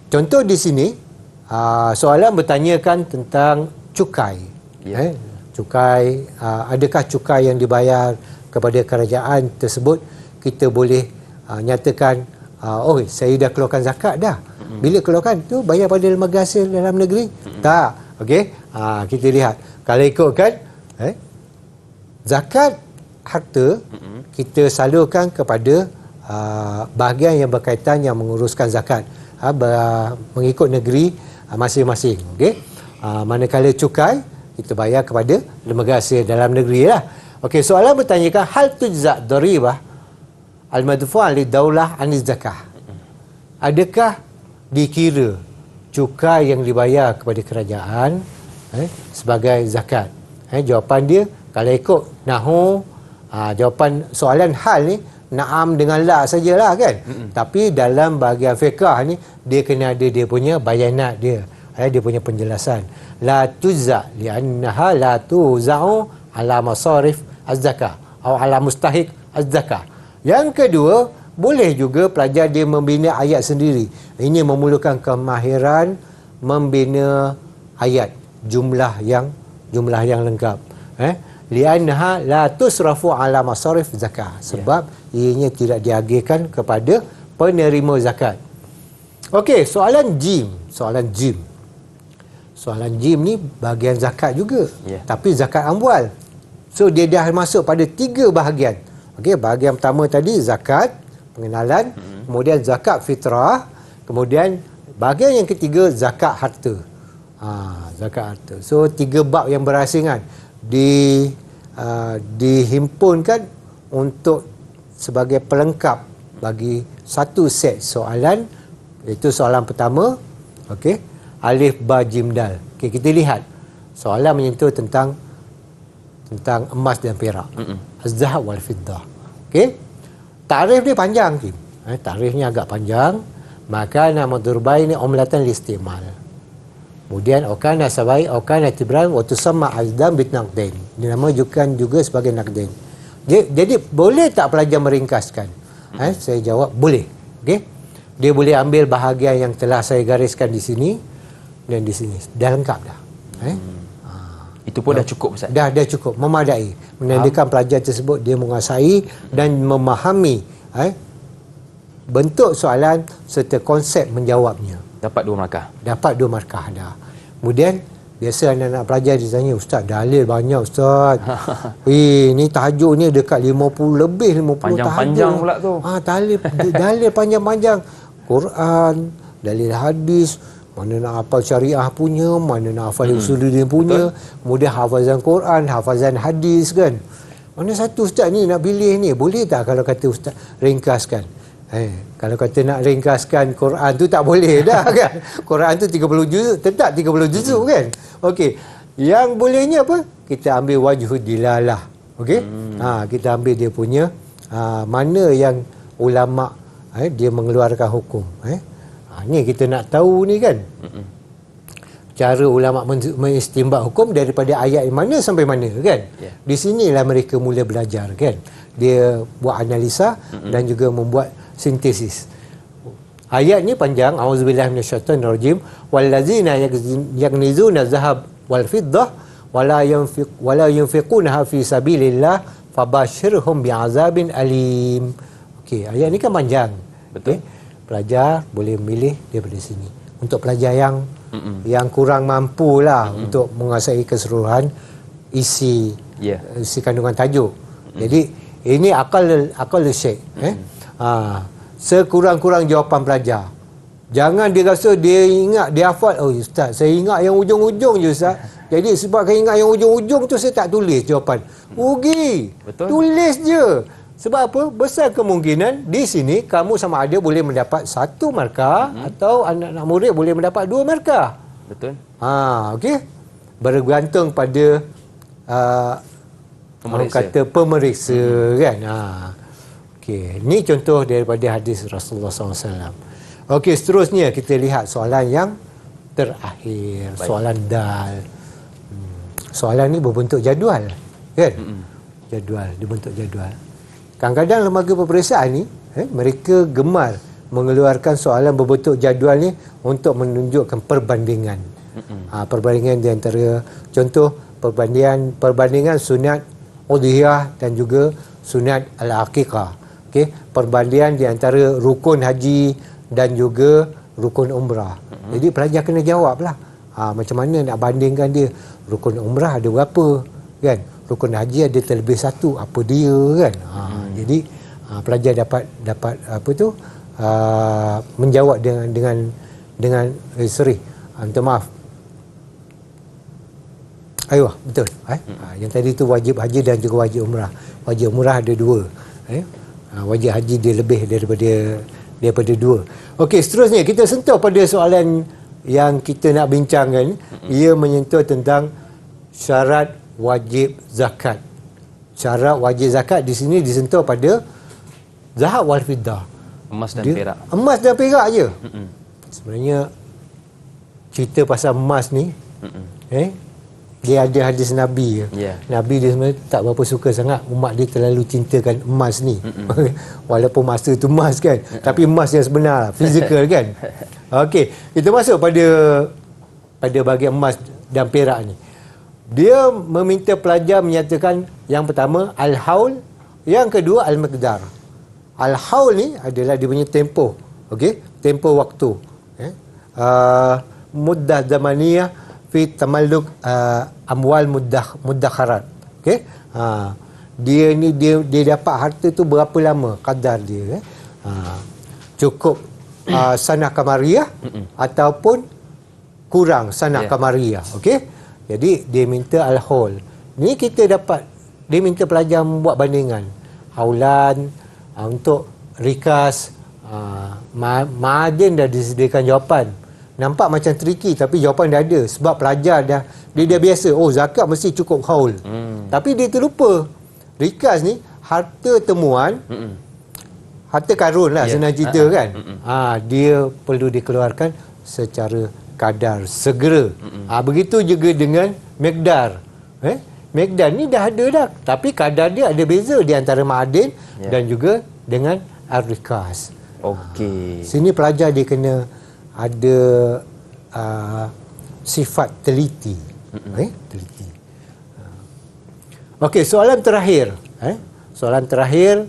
Contoh di sini, soalan bertanyakan tentang cukai. Cukai, adakah cukai yang dibayar kepada kerajaan tersebut kita boleh nyatakan, oh saya dah keluarkan zakat dah. Bila keluarkan tu bayar pada lembaga hasil dalam negeri? Tak. Okey. Kita lihat. Kalau ikutkan zakat harta kita salurkan kepada bahagian yang berkaitan yang menguruskan zakat, mengikut negeri masing-masing. Okey. Manakala cukai kita bayar kepada lembaga hasil dalam negeri lah. Okey, soalan bertanyakan hal tujza' daribah al-madfu'ah lid-daulah aniz zakah. Adakah dikira cukai yang dibayar kepada kerajaan sebagai zakat? Jawapan dia kalau ikut nahwu, jawapan soalan hal ni na'am dengan la sajalah kan. Tapi dalam bahagian fiqh ni dia kena ada dia punya bayanat dia. Dia punya penjelasan. La tujza li'annaha la tuza'u ala masarif az-zakah atau ala mustahiq az-zakah. Yang kedua, boleh juga pelajar dia membina ayat sendiri. Ini memerlukan kemahiran membina ayat jumlah yang lengkap. Li'annaha la tusrafu ala masarif zakah. Sebab ianya tidak diagihkan kepada penerima zakat. Okey, soalan jim. Soalan jim ni bahagian zakat juga. Tapi zakat amwal. So dia dah masuk pada 3 bahagian. Okey, bahagian pertama tadi zakat, pengenalan, kemudian zakat fitrah, kemudian bahagian yang ketiga zakat harta. Zakat harta. So 3 bab yang berasingan dihimpunkan untuk sebagai pelengkap bagi satu set soalan, iaitu soalan pertama. Okey, alif ba jim dal. Okey, kita lihat soalan menyentuh tentang emas dan perak, az-zahab wal fiddah. Okey, tarikh dia panjang, Kim. Tarikhnya agak panjang. Maka nama durbai ni umlatan listimal. Kemudian okana sabai okana tibran wa tusamma azdan bit naqdain. Dinamakan juga sebagai naqdain. Jadi boleh tak pelajar meringkaskan? Saya jawab boleh. Okey, dia boleh ambil bahagian yang telah saya gariskan di sini dan di sini. Dah lengkap dah. Itu pun dah cukup, Ustaz? Dah cukup, memadai. Menandakan pelajar tersebut dia menguasai dan memahami bentuk soalan serta konsep menjawabnya. Dapat 2 markah? Dapat 2 markah dah. Kemudian, biasa anak-anak pelajar ditanya, Ustaz, dalil banyak, Ustaz. Ni tajuk ni dekat 50 lebih, 50 panjang-panjang tajuk. Pula tu. Dalil panjang-panjang. Quran, dalil hadis, mana nak hafal syariah punya, mana nak hafal usuluddin punya. Kemudian hafazan Quran, hafazan hadis kan. Mana satu Ustaz ni nak pilih ni? Boleh tak kalau kata Ustaz ringkaskan? Kalau kata nak ringkaskan Quran tu tak boleh dah kan. Quran tu 30 juzuk, tetap 30 juzuk kan. Okey. Yang bolehnya apa? Kita ambil wajhud dilalah. Okey? Kita ambil dia punya mana yang ulama dia mengeluarkan hukum. Ni kita nak tahu ni kan. Cara ulama mengistimbat hukum daripada ayat mana sampai mana kan. Di sinilah mereka mula belajar kan. Dia buat analisa dan juga membuat sintesis. Ayat ni panjang. Auzubillahi minasyaitonirrajim. Wallazina yagnizuna zahab wal fiddah wala yunfiqunaha fi sabilillah fabashshirhum bi'azabin alim. Okey, ayat ni kan panjang. Betul. Pelajar boleh memilih daripada sini. Untuk pelajar yang kurang mampu lah untuk menguasai keseluruhan isi kandungan tajuk. Jadi ini akal syekh. Sekurang-kurang jawapan pelajar. Jangan dia rasa dia ingat, dia hafal. Oh Ustaz, saya ingat yang ujung-ujung je Ustaz. Jadi sebab saya ingat yang ujung-ujung tu saya tak tulis jawapan. Rugi. Betul. Tulis je. Sebab apa? Besar kemungkinan di sini kamu sama ada boleh mendapat 1 markah atau anak-anak murid boleh mendapat 2 markah. Betul. Okey. Bergantung pada orang kata pemeriksa kan. Okey. Ini contoh daripada hadis Rasulullah SAW. Okey, seterusnya kita lihat soalan yang terakhir. Baik. Soalan dal. Soalan ni berbentuk jadual, kan? Jadual, dibentuk jadual. Kadang-kadang lembaga peperiksaan ni, mereka gemar mengeluarkan soalan berbentuk jadual ni untuk menunjukkan perbandingan. Perbandingan di antara, contoh perbandingan sunat udhiyah dan juga sunat al-aqiqah. Okey, perbandingan di antara rukun haji dan juga rukun umrah. Jadi pelajar kena jawablah. Macam mana nak bandingkan dia? Rukun umrah ada berapa, kan? Rukun haji ada terlebih satu, apa dia, kan? Jadi pelajar dapat apa tu? Menjawab dengan minta maaf. Ayuh, betul. Yang tadi tu wajib haji dan juga wajib umrah. Wajib umrah ada dua. Wajib haji dia lebih daripada dua. Okey, seterusnya kita sentuh pada soalan yang kita nak bincangkan. Ia menyentuh tentang syarat wajib zakat. Syarat wajib zakat di sini disentuh pada zahab wal fiddah. Emas dan perak. Emas dan perak je. Sebenarnya cerita pasal emas ni, dia ada hadis Nabi. Nabi dia sebenarnya tak berapa suka sangat umat dia terlalu cintakan emas ni. Walaupun masa tu emas, kan, tapi emas yang sebenar, fizikal, kan. Okey, kita masuk pada bahagian emas dan perak ni. Dia meminta pelajar menyatakan yang pertama al-haul, yang kedua al-miqdar. Al-haul ni adalah dia punya tempoh, okey, tempoh waktu. Muddah zamaniyah fi tamalluk amwal muddakharat. Okey, dia dapat harta tu berapa lama kadar dia, cukup sanah kamariyah ataupun kurang sanah kamariyah. Okey, jadi dia minta al-haul. Ni kita dia minta pelajar buat bandingan haulan untuk rikas. Ma'adin dah disediakan jawapan. Nampak macam tricky tapi jawapan dah ada sebab pelajar dia dah biasa, zakat mesti cukup haul. Tapi dia terlupa rikas ni harta temuan, harta karun lah, senang cerita, kan. Dia perlu dikeluarkan secara kadar, segera. Begitu juga dengan miqdar. Miqdar ni dah ada dah, tapi kadar dia ada beza di antara ma'adin dan juga dengan ar-rikas. Okey. Sini pelajar dia kena ada sifat teliti. Teliti. Okey, soalan terakhir. Soalan terakhir,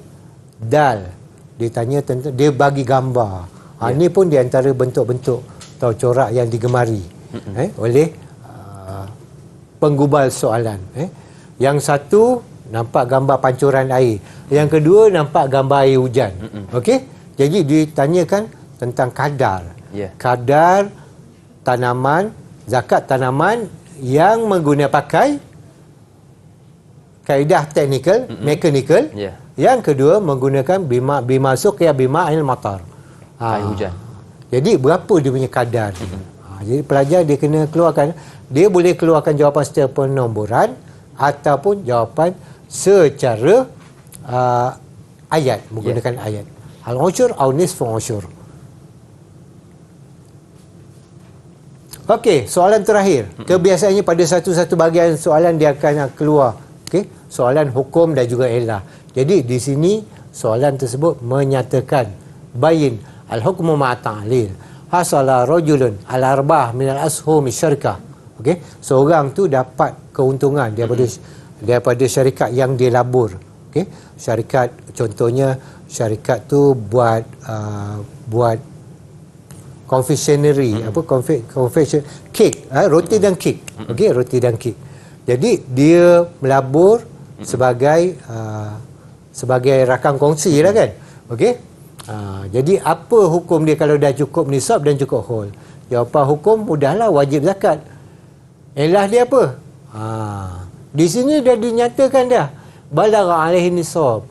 dal. Dia tanya tentang, dia bagi gambar. Ini pun di antara bentuk-bentuk atau corak yang digemari oleh penggubal soalan. Yang satu nampak gambar pancuran air. Yang kedua nampak gambar air hujan. Okey? Jadi ditanyakan tentang kadar. Kadar tanaman, zakat tanaman yang menggunakan pakai kaedah teknikal, mekanikal. Yang kedua menggunakan bima suqya bima ail matar. Air hujan. Jadi berapa dia punya kadar? Jadi pelajar dia kena keluarkan, dia boleh keluarkan jawapan secara penomboran ataupun jawapan secara ayat, menggunakan ayat. Al-usyur atau nisfu usyur. Okey, soalan terakhir. Kebiasaannya pada satu-satu bahagian soalan dia akan keluar. Okey, soalan hukum dan juga illah. Jadi di sini soalan tersebut menyatakan bayin al-hukmu ma'a ta'lil. Hasala rajulun al-arbah min al-ashum syarikah. Okey, seorang tu dapat keuntungan daripada syarikat yang dia labur. Okey, syarikat contohnya syarikat tu buat confectionery, confection cake, roti dan kek. Okey, roti dan kek. Jadi dia melabur sebagai rakan kongsi lah, kan. Okey. Jadi apa hukum dia kalau dah cukup nisab dan cukup haul? Jawapan hukum mudahlah, wajib zakat. Elah dia apa? Di sini dah dinyatakan dah. Balagha alaihi nisab.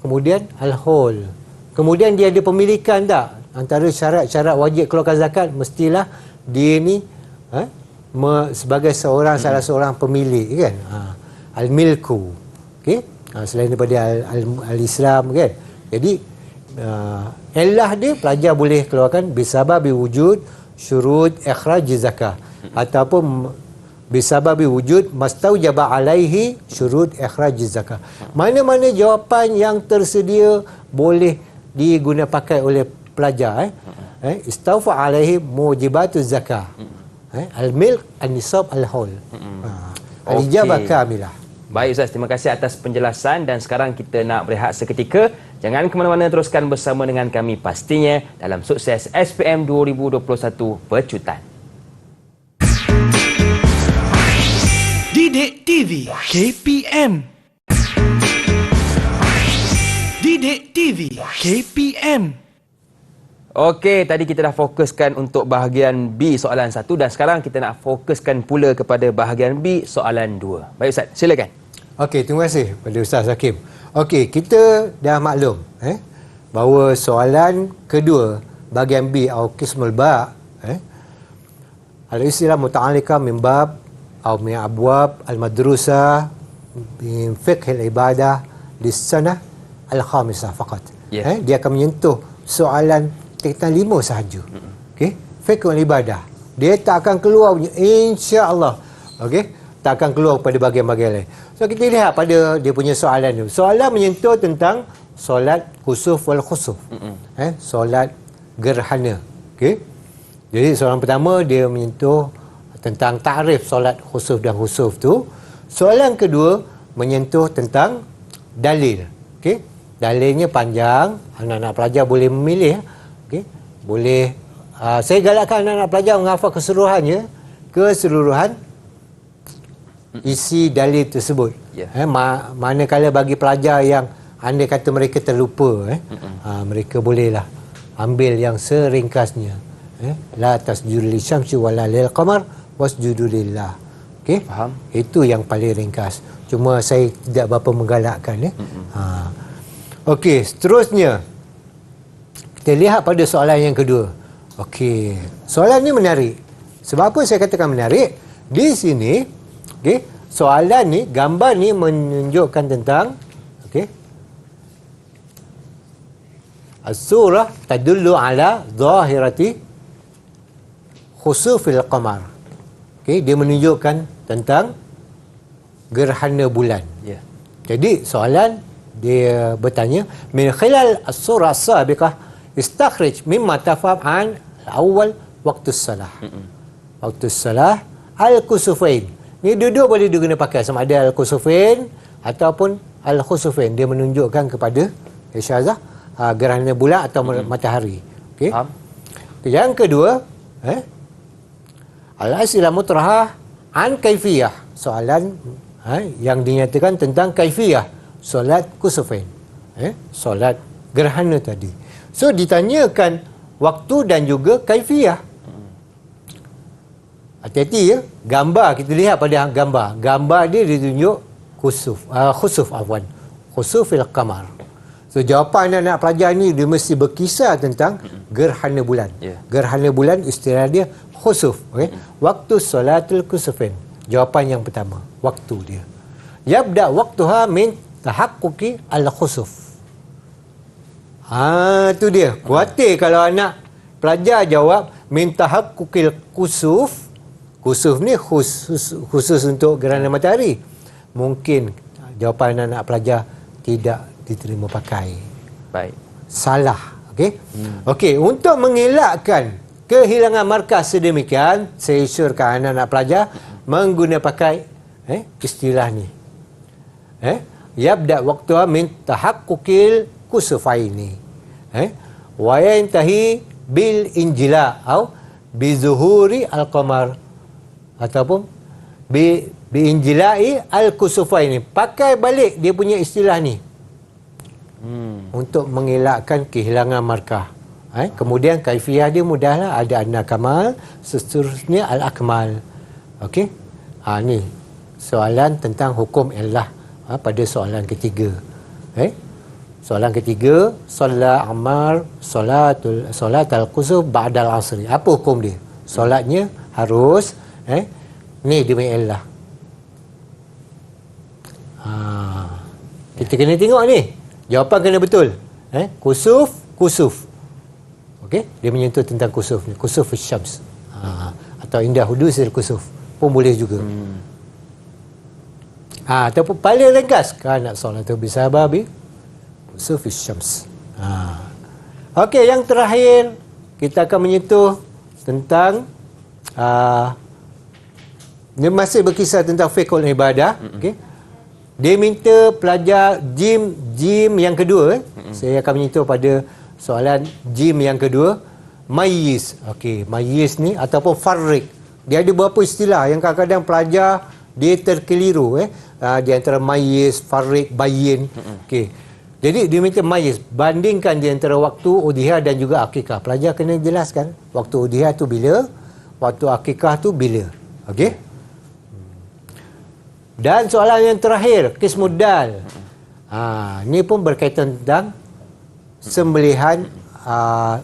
Kemudian al-haul. Kemudian dia ada pemilikan tak? Antara syarat-syarat wajib keluarkan zakat, mestilah dia ni sebagai salah seorang pemilik, kan. Al-milku. Okey. Selain daripada al-Islam, kan. Jadi illah dia pelajar boleh keluarkan bisababi wujud syurut ikhraj zakah ataupun bisababi wujud mastaujaba alaihi syurut ikhraj zakah. Mana-mana jawapan yang tersedia boleh diguna pakai oleh pelajar istawfa alaihi mujibatuz zakah. Al-milk, an-nisab, al-haul. Al-ijabah kamilah. Baik Ustaz, terima kasih atas penjelasan dan sekarang kita nak berehat seketika. Jangan ke mana-mana, teruskan bersama dengan kami pastinya dalam Sukses SPM 2021 Pecutan. Didik TV KPM. Didik TV KPM. Okey, tadi kita dah fokuskan untuk bahagian B soalan 1 dan sekarang kita nak fokuskan pula kepada bahagian B soalan 2. Baik Ustaz, silakan. Okey, terima kasih pada Ustaz Hakim. Okey, kita dah maklum bahawa soalan kedua bahagian B atau qismul ba al-istilah muta'alliqah min bab atau min abwab al-madrusah min fiqh al-ibadah lis-sanah al-khamisah faqat. Dia akan menyentuh soalan tingkatan 5 sahaja. Okey, fiqh al-ibadah. Dia tak akan keluar punya insya-Allah. Okey, tak akan keluar pada bahagian-bahagian lain. So kita lihat pada dia punya soalan tu. Soalan menyentuh tentang solat khusuf wal khusuf. Solat gerhana. Okey. Jadi soalan pertama dia menyentuh tentang takrif solat khusuf dan khusuf tu. Soalan kedua menyentuh tentang dalil. Okey. Dalilnya panjang, anak-anak pelajar boleh memilih. Okey. Boleh saya galakkan anak-anak pelajar menghafal keseluruhan isi dalil tersebut. Manakala bagi pelajar yang andai kata mereka terlupa, mereka bolehlah ambil yang seringkasnya. La tasjudu lisyamsi wala lil qamar wasjudu lillah. Okey? Faham? Itu yang paling ringkas. Cuma saya tidak berapa menggalakkan Okey, seterusnya kita lihat pada soalan yang kedua. Okey, soalan ni menarik. Sebab apa saya katakan menarik? Di sini, okey, soalan ni, gambar ni menunjukkan tentang as-surah tadullu ala zahirati khusufil qamar. Okey, dia menunjukkan tentang gerhana bulan. Jadi soalan dia bertanya, min khilal as-surah as-sabiqah istakhrij mimma tafham an awal waktu salah. Waktu salah al-kusufain. Ni dua-dua boleh diguna pakai sama ada al-kusufain ataupun al-khusufain. Dia menunjukkan kepada Syahzah gerhana bulan atau matahari. Okey. Yang kedua, al-as'ilah mutrahah an kaifiyah. Soalan yang dinyatakan tentang kaifiyah solat kusufain. Solat gerhana tadi. So ditanyakan waktu dan juga kaifiyah. Hati-hati ya. Gambar, kita lihat pada gambar. Gambar dia ditunjuk khusuf afwan. Khusufil qamar. So jawapan anak-anak pelajar ni dia mesti berkisar tentang gerhana bulan. Gerhana bulan istilah dia khusuf. Waktu solatul kusufain. Jawapan yang pertama, waktu dia. Yabda waktuha min tahaqquqi al-khusuf. Tu dia. Khawatir kalau anak pelajar jawab min tahaqquqil kusuf. Kusuf ni khusus untuk gerhana matahari. Mungkin jawapan anak-anak pelajar tidak diterima pakai. Baik. Salah. Okey? Okey, untuk mengelakkan kehilangan markah sedemikian, saya isyorkan anak-anak pelajar mengguna pakai istilah ni. Yabda waqtuha min tahaqquqil kusufaini. Wa yantahi bil injila atau bi zuhuri al-qamar ataupun bi injilai al-kusufaini. Pakai balik dia punya istilah ni. Untuk mengelakkan kehilangan markah. Kemudian kaifiyah dia mudahlah, ada an-kamal, seterusnya al-akmal. Okey? Ni soalan tentang hukum illah pada soalan ketiga. Soalan ketiga, solat Ammar solat al-kusuf ba'dal asri. Apa hukum dia? Solatnya harus ni demi illah. Kita kena tengok ni. Jawapan kena betul. Kusuf kusuf. Okey, dia menyentuh tentang kusuf ni, kusuf syams. Atau indah hudusil kusuf pun boleh juga. Ataupun paling ringkas kan nak solat tu bisa babi kusuf syams. Okey, yang terakhir kita akan menyentuh tentang dia masih berkisar tentang fiqhul ibadah. Okey. Dia minta pelajar jim yang kedua. Saya akan menyentuh pada soalan jim yang kedua. Mayyiz. Okey, mayyiz ni ataupun farriq. Dia ada beberapa istilah yang kadang-kadang pelajar dia terkeliru di antara mayyiz, farriq, bayyin. Okey. Jadi dia minta mayyiz, bandingkan di antara waktu udhiyah dan juga akikah. Pelajar kena jelaskan waktu udhiyah tu bila, waktu akikah tu bila. Okey? Dan soalan yang terakhir, qismuddal. Ni pun berkaitan tentang sembelihan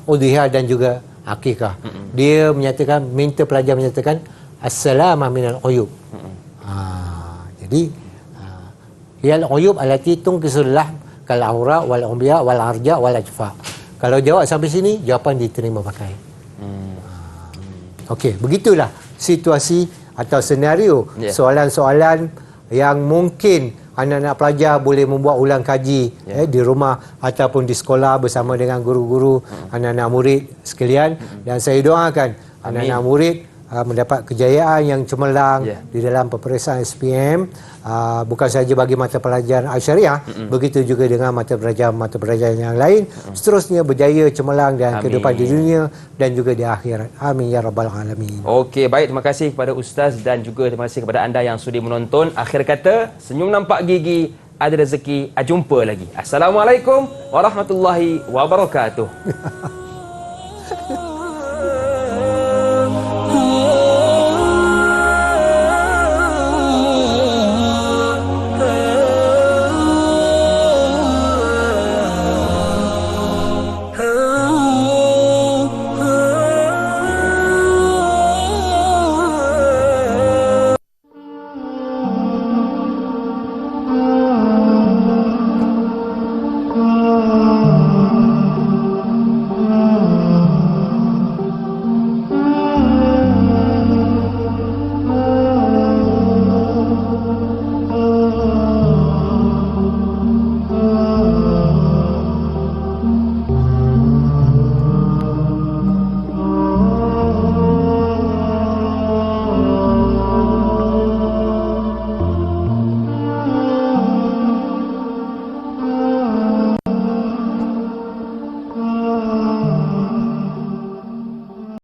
udhiyah dan juga akikah. Dia menyatakan, minta pelajar menyatakan as-salamah minal uyub. Jadi hiyal uyub allati tunqisullah kal aura wal umbiya wal arja wal ajfa. Kalau jawab sampai sini, jawapan diterima pakai. Okey, begitulah situasi atau senario soalan-soalan yang mungkin anak-anak pelajar boleh membuat ulang kaji di rumah ataupun di sekolah bersama dengan guru-guru, anak-anak murid sekalian. Dan saya doakan anak-anak murid mendapat kejayaan yang cemerlang di dalam peperiksaan SPM, bukan saja bagi mata pelajaran Al-Syariah, begitu juga dengan mata pelajaran yang lain, seterusnya berjaya cemerlang dan kehidupan di dunia dan juga di akhirat. Amin ya rabbal alamin. Okey, baik, terima kasih kepada Ustaz dan juga terima kasih kepada anda yang sudi menonton. Akhir kata, senyum nampak gigi, ada rezeki, jumpa lagi. Assalamualaikum warahmatullahi wabarakatuh.